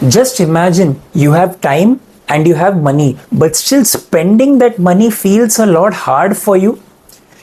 Just imagine you have time and you have money, but still spending that money feels a lot hard for you.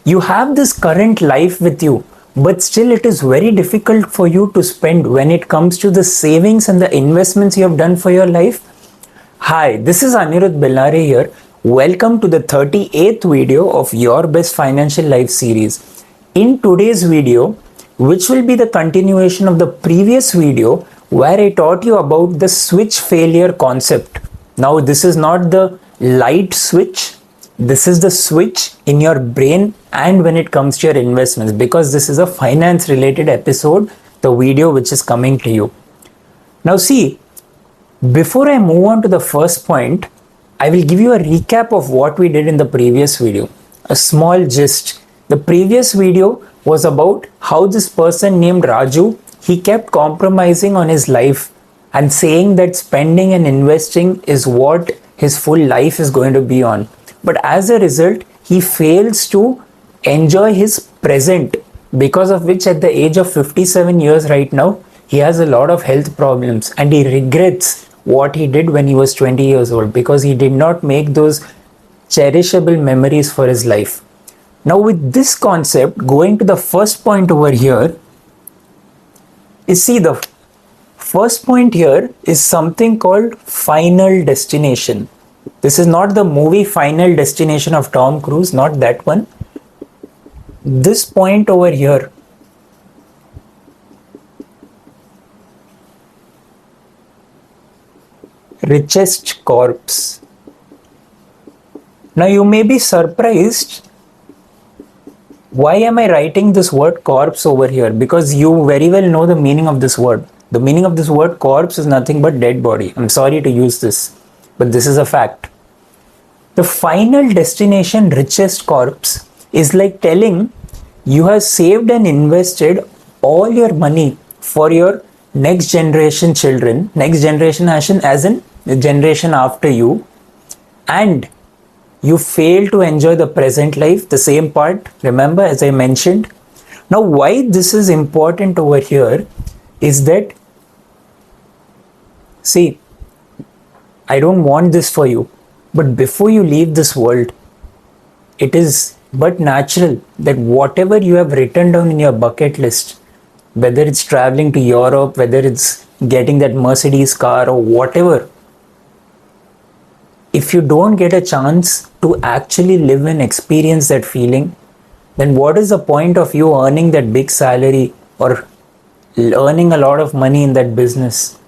You have this current life with you, but still it is very difficult for you to spend when it comes to the savings and the investments you have done for your life. Hi, this is Anirudh Bellare here. Welcome to the 38th video of Your Best Financial Life series. In today's video, which will be the continuation of the previous video where I taught you about the switch failure concept. Now, this is not the light switch. This is the switch in your brain and when it comes to your investments, because this is a finance related episode, the video which is coming to you. Now see, before I move on to the first point, I will give you a recap of what we did in the previous video. A small gist. The previous video was about how this person named Raju, he kept compromising on his life and saying that spending and investing is what his full life is going to be on. But as a result, he fails to enjoy his present, because of which at the age of 57 years right now, he has a lot of health problems and he regrets what he did when he was 20 years old because he did not make those cherishable memories for his life. Now with this concept, going to the first point over here, is see the first point here is something called Final Destination. This is not the movie Final Destination of Tom Cruise, not that one. This point over here, Richest corpse. Now you may be surprised, why am I writing this word corpse over here? Because you very well know the meaning of this word. The meaning of this word corpse is nothing but dead body. I'm sorry to use this, but this is a fact. The Final Destination Richest corpse is like telling you have saved and invested all your money for your next generation children, next generation as in the generation after you, and you fail to enjoy the present life, the same part, remember, as I mentioned. Now why this is important over here is that, see, I don't want this for you, but before you leave this world, it is but natural that whatever you have written down in your bucket list, whether it's traveling to Europe, whether it's getting that Mercedes car or whatever, if you don't get a chance to actually live and experience that feeling, then what is the point of you earning that big salary or earning a lot of money in that business?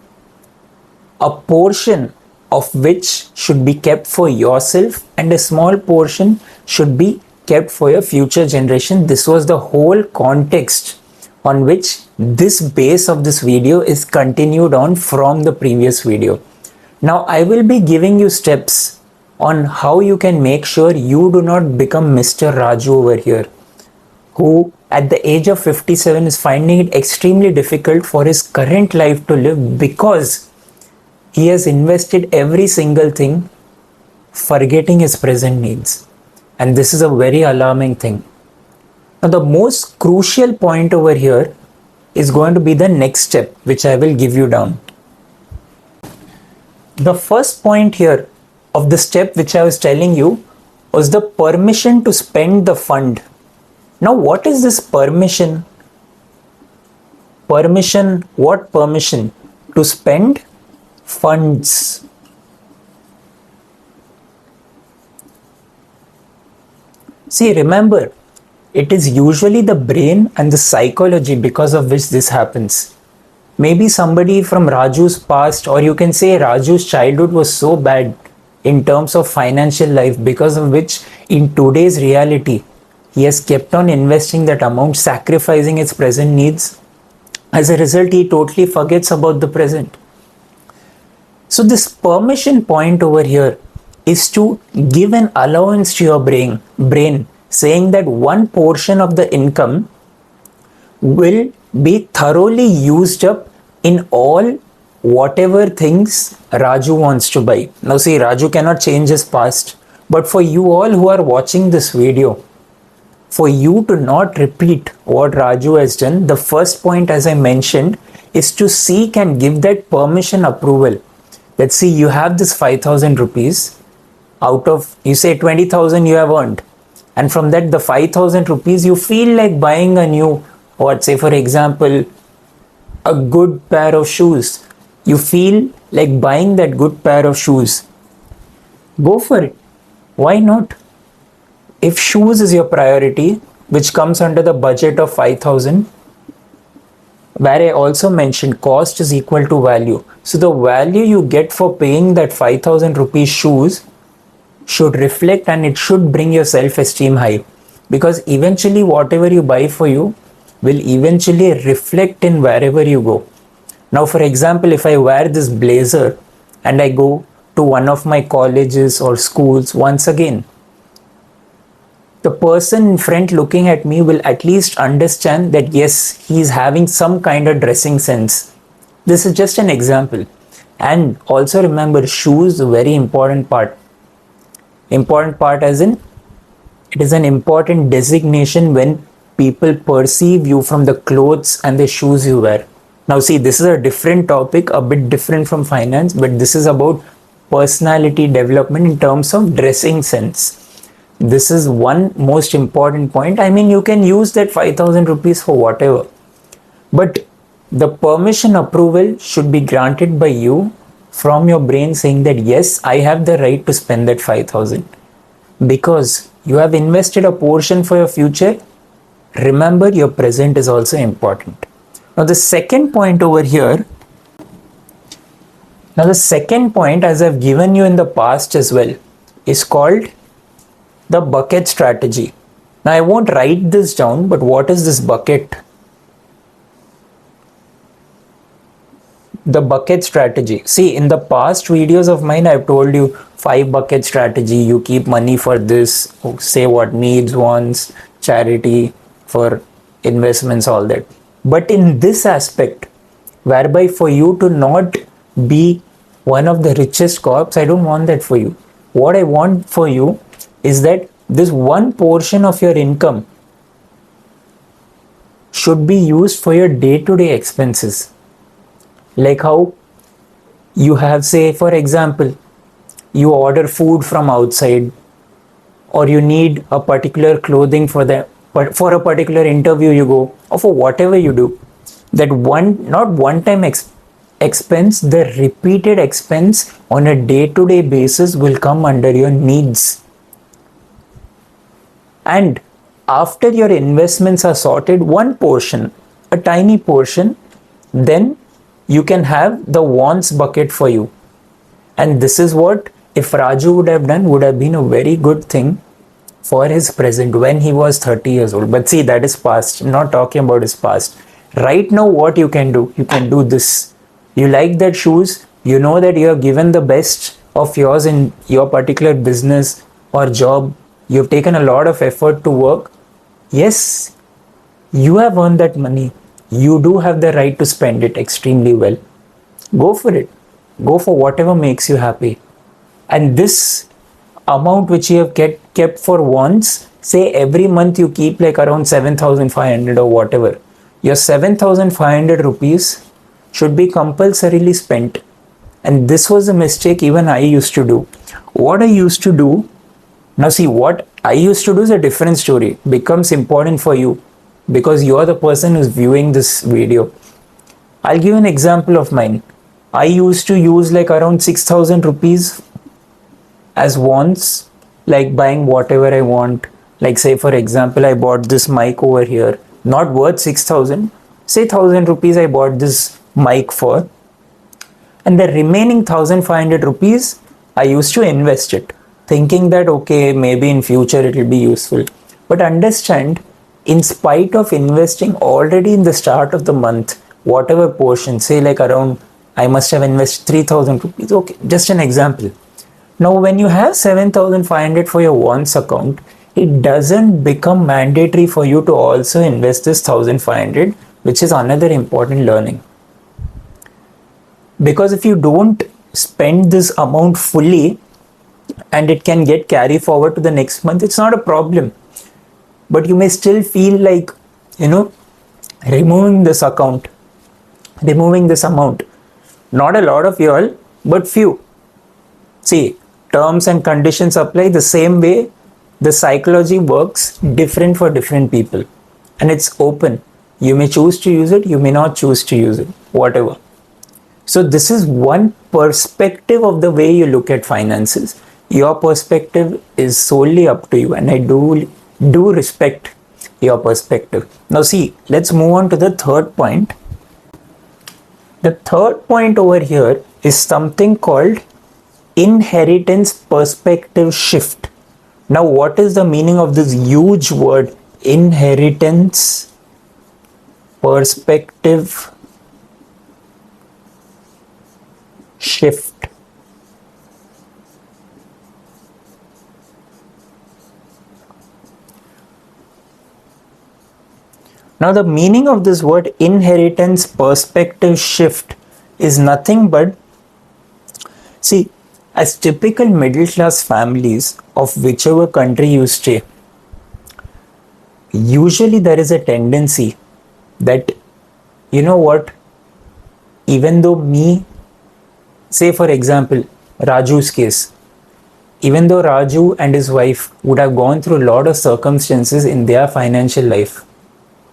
A portion of which should be kept for yourself and a small portion should be kept for your future generation. This was the whole context on which this base of this video is continued on from the previous video. Now I will be giving you steps on how you can make sure you do not become Mr. Raju over here, who at the age of 57 is finding it extremely difficult for his current life to live because he has invested every single thing, forgetting his present needs. And this is a very alarming thing. Now the most crucial point over here is going to be the next step, which I will give you down. The first point here of the step which I was telling you was the permission to spend the fund. Now what is this permission? Permission, what permission? To spend funds. See, remember, it is usually the brain and the psychology because of which this happens. Maybe somebody from Raju's past, or you can say Raju's childhood was so bad in terms of financial life, because of which in today's reality, he has kept on investing that amount, sacrificing his present needs. As a result, he totally forgets about the present. So this permission point over here is to give an allowance to your brain, saying that one portion of the income will be thoroughly used up in all whatever things Raju wants to buy. Now see, Raju cannot change his past, but for you all who are watching this video, for you to not repeat what Raju has done, the first point, as I mentioned, is to seek and give that permission approval. Let's see, you have this 5,000 rupees, out of, you say 20,000 you have earned, and from that the 5,000 rupees you feel like buying a new, what, say for example, a good pair of shoes. You feel like buying that good pair of shoes. Go for it. Why not? If shoes is your priority, which comes under the budget of 5,000, where I also mentioned cost is equal to value. So the value you get for paying that 5,000 rupees shoes should reflect, and it should bring your self-esteem high, because eventually whatever you buy for you will eventually reflect in wherever you go. Now for example, if I wear this blazer and I go to one of my colleges or schools, once again, the person in front looking at me will at least understand that yes, he is having some kind of dressing sense. This is just an example. And also remember, shoes, a very important part. Important part as in, it is an important designation when people perceive you from the clothes and the shoes you wear. Now see, this is a different topic, a bit different from finance, but this is about personality development in terms of dressing sense. This is one most important point. I mean, you can use that 5,000 rupees for whatever, but the permission approval should be granted by you from your brain, saying that yes, I have the right to spend that 5,000 because you have invested a portion for your future. Remember, your present is also important. Now the second point over here, as I've given you in the past as well, is called the bucket strategy. Now I won't write this down, but what is this bucket? The bucket strategy. See, in the past videos of mine, I've told you 5 bucket strategy. You keep money for this, say what, needs, wants, charity, for investments, all that. But in this aspect, whereby for you to not be one of the richest corps, I don't want that for you. What I want for you is that this one portion of your income should be used for your day-to-day expenses. Like how you have, say for example, you order food from outside, or you need a particular clothing for a particular interview you go, or for whatever you do. That not one time expense, the repeated expense on a day-to-day basis will come under your needs. And after your investments are sorted, one portion, a tiny portion, then you can have the wants bucket for you. And this is what, if Raju would have done, would have been a very good thing for his present when he was 30 years old. But see, that is past. I'm not talking about his past. Right now, what you can do this. You like that shoes, you know that you have given the best of yours in your particular business or job. You've taken a lot of effort to work. Yes, you have earned that money. You do have the right to spend it extremely well. Go for it. Go for whatever makes you happy. And this amount which you have kept for wants, say every month you keep like around 7,500 or whatever. Your 7,500 rupees should be compulsorily spent. And this was a mistake even I used to do. What I used to do, now see, what I used to do is a different story. Becomes important for you because you are the person who's viewing this video. I'll give an example of mine. I used to use like around 6,000 rupees as wants, like buying whatever I want. Like say for example, I bought this mic over here, not worth 6,000. Say 1,000 rupees I bought this mic for. And the remaining 1,500 rupees, I used to invest it, thinking that okay, maybe in future it will be useful. But understand, in spite of investing already in the start of the month, whatever portion, say like around, I must have invested 3,000 rupees. Okay, just an example. Now, when you have 7,500 for your wants account, it doesn't become mandatory for you to also invest this 1,500, which is another important learning. Because if you don't spend this amount fully and it can get carried forward to the next month, it's not a problem. But you may still feel like, removing this account. removing this amount. Not a lot of you all, but few. See, terms and conditions apply the same way. The psychology works different for different people, and it's open. You may choose to use it, you may not choose to use it, whatever. So this is one perspective of the way you look at finances. Your perspective is solely up to you, and I do respect your perspective. Now see, let's move on to the third point. The third point over here is something called inheritance perspective shift. Now, what is the meaning of this huge word, inheritance perspective shift? Now, the meaning of this word inheritance perspective shift is nothing but, see, as typical middle class families of whichever country you stay, usually there is a tendency that, you know what, even though me, say for example, Raju's case, even though Raju and his wife would have gone through a lot of circumstances in their financial life,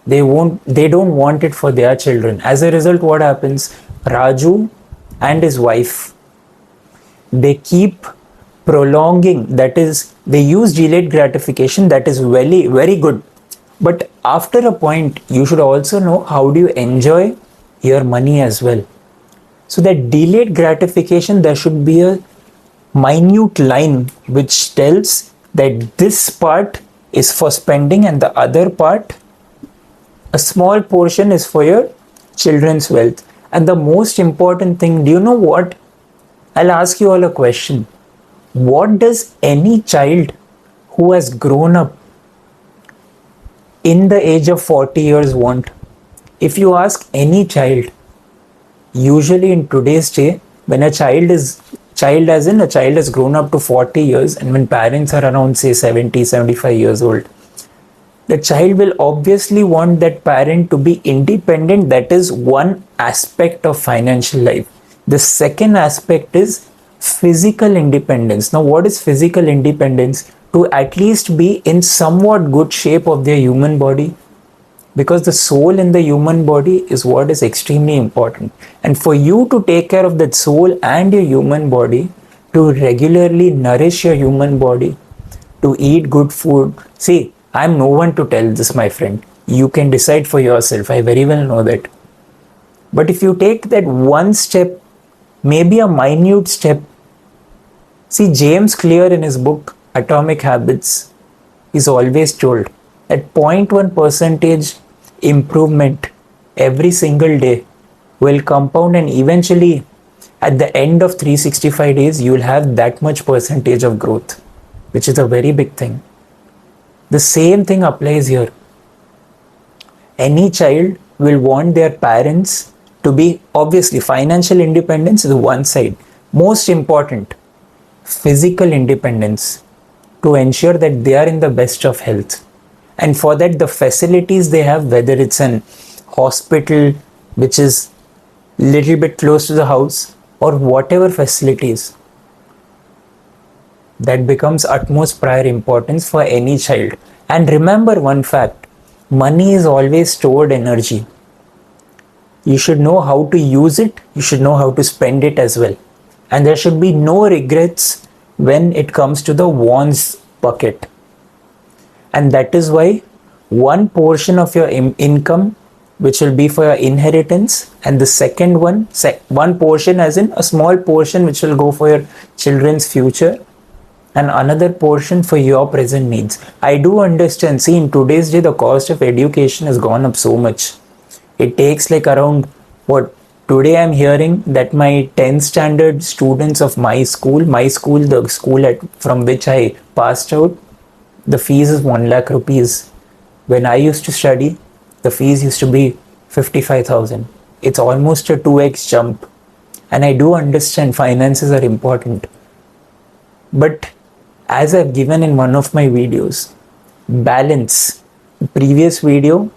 they don't want it for their children. As a result, what happens? Raju and his wife, they keep prolonging, that is, they use delayed gratification, that is very, very good. But after a point, you should also know how do you enjoy your money as well. So that delayed gratification, there should be a minute line which tells that this part is for spending and the other part, a small portion, is for your children's wealth. And the most important thing, do you know what? I'll ask you all a question. What does any child who has grown up in the age of 40 years want? If you ask any child, usually in today's day, when a child has grown up to 40 years, and when parents are around say 70, 75 years old, the child will obviously want that parent to be independent. That is one aspect of financial life. The second aspect is physical independence. Now, what is physical independence? To at least be in somewhat good shape of their human body, because the soul in the human body is what is extremely important. And for you to take care of that soul and your human body, to regularly nourish your human body, to eat good food. See, I'm no one to tell this, my friend. You can decide for yourself. I very well know that. But if you take that one step, maybe a minute step, see, James Clear in his book Atomic Habits is always told that 0.1 percentage improvement every single day will compound, and eventually at the end of 365 days you will have that much percentage of growth, which is a very big thing. The same thing applies here. Any child will want their parents to be, obviously, financial independence is one side. Most important, physical independence, to ensure that they are in the best of health. And for that, the facilities they have, whether it's an hospital which is little bit close to the house, or whatever facilities, that becomes utmost prior importance for any child. And remember one fact, money is always stored energy. You should know how to use it, you should know how to spend it as well. And there should be no regrets when it comes to the wants bucket. And that is why one portion of your income, which will be for your inheritance, and the second one portion, as in a small portion, which will go for your children's future, and another portion for your present needs. I do understand. See, in today's day, the cost of education has gone up so much. It takes like around, what, today I'm hearing that my 10th standard students of the school from which I passed out, the fees is 1 lakh rupees. When I used to study, the fees used to be 55,000. It's almost a 2x jump. And I do understand finances are important. But as I've given in one of my videos, balance. The previous video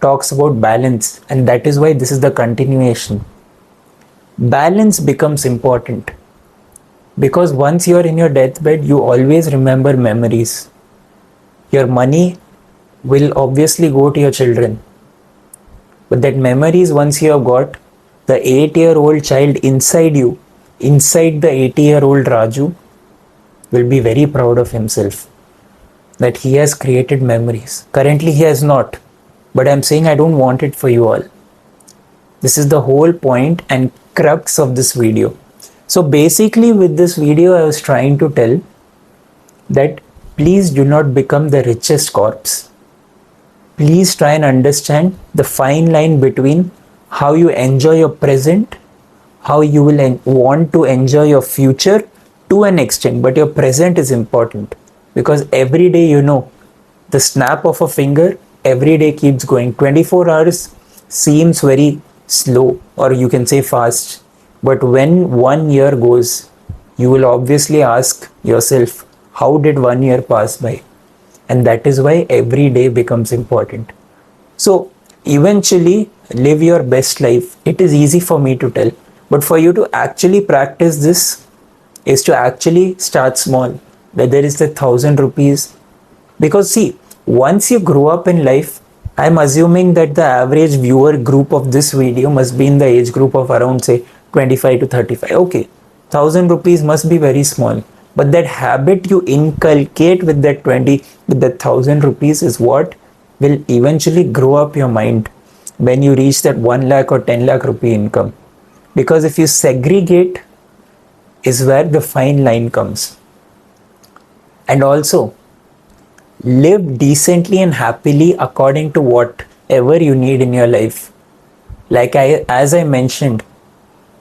talks about balance, and that is why this is the continuation. Balance becomes important because once you are in your deathbed, you always remember memories. Your money will obviously go to your children, but that memories, once you have got, the 8-year-old child inside you, inside the 80-year-old Raju, will be very proud of himself that he has created memories. Currently, he has not, but I'm saying I don't want it for you all. This is the whole point and crux of this video. So basically, with this video, I was trying to tell that please do not become the richest corpse. Please try and understand the fine line between how you enjoy your present, how you will want to enjoy your future to an extent, but your present is important because every day, the snap of a finger, every day keeps going. 24 hours seems very slow, or you can say fast, but when 1 year goes, you will obviously ask yourself, how did 1 year pass by? And that is why every day becomes important. So eventually live your best life. It is easy for me to tell, but for you to actually practice this is to actually start small, whether it's the 1,000 rupees. Because see, once you grow up in life, I'm assuming that the average viewer group of this video must be in the age group of around say 25 to 35. Okay, 1,000 rupees must be very small, but that habit you inculcate with that 1,000 rupees is what will eventually grow up your mind when you reach that 1 lakh or 10 lakh rupee income. Because if you segregate is where the fine line comes. And also live decently and happily according to whatever you need in your life. Like as I mentioned,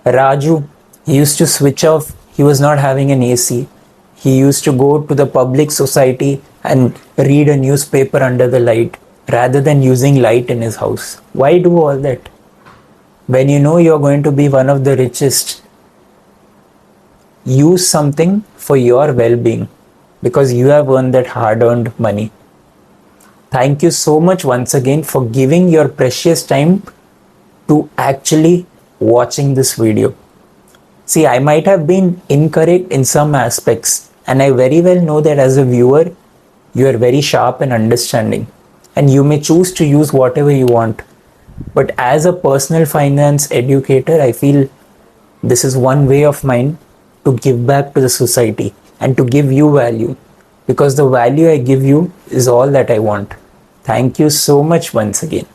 Raju, he used to switch off, he was not having an AC. He used to go to the public society and read a newspaper under the light rather than using light in his house. Why do all that? When you know you're going to be one of the richest, use something for your well-being because you have earned that hard-earned money. Thank you so much once again for giving your precious time to actually watching this video. See, I might have been incorrect in some aspects, and I very well know that as a viewer, you are very sharp and understanding, and you may choose to use whatever you want. But as a personal finance educator, I feel this is one way of mine to give back to the society and to give you value, because the value I give you is all that I want. Thank you so much once again.